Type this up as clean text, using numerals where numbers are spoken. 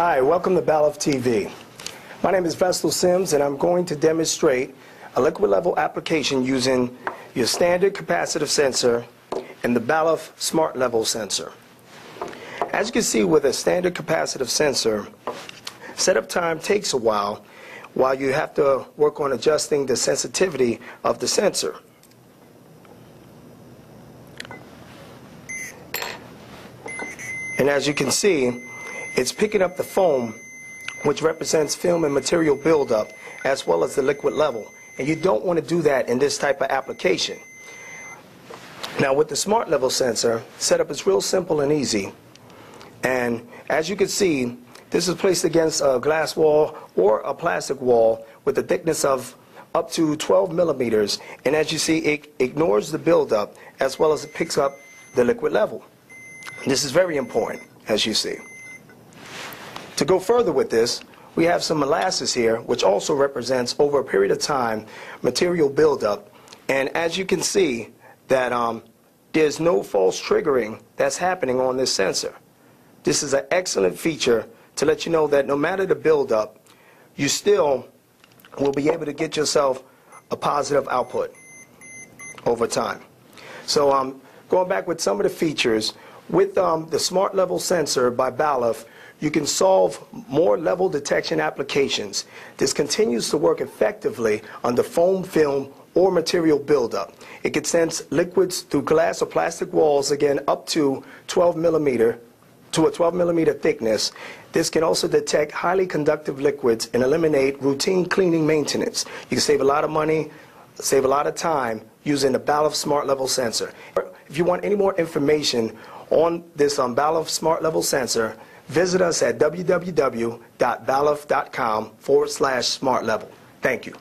Hi, welcome to Balluff TV. My name is Vestal Sims, and I'm going to demonstrate a liquid level application using your standard capacitive sensor and the Balluff Smart Level sensor. As you can see with a standard capacitive sensor, setup time takes a while you have to work on adjusting the sensitivity of the sensor. And as you can see, it's picking up the foam, which represents film and material buildup, as well as the liquid level. And you don't want to do that in this type of application. Now with the Smart Level sensor, setup is real simple and easy. And as you can see, this is placed against a glass wall or a plastic wall with a thickness of up to 12 millimeters. And as you see, it ignores the buildup as well as it picks up the liquid level. This is very important, as you see. To go further with this, we have some molasses here, which also represents, over a period of time, material buildup. And as you can see, that there's no false triggering that's happening on this sensor. This is an excellent feature to let you know that no matter the buildup, you still will be able to get yourself a positive output over time. So going back with some of the features, with the Smart Level sensor by Balluff, you can solve more level detection applications. This continues to work effectively under foam, film, or material buildup. It can sense liquids through glass or plastic walls, again, up to 12 millimeter to a 12 millimeter thickness. This can also detect highly conductive liquids and eliminate routine cleaning maintenance. You can save a lot of money, save a lot of time using the Balluff Smart Level sensor. If you want any more information on this Balluff Smart Level sensor, visit us at www.balluff.com/smartlevel. Thank you.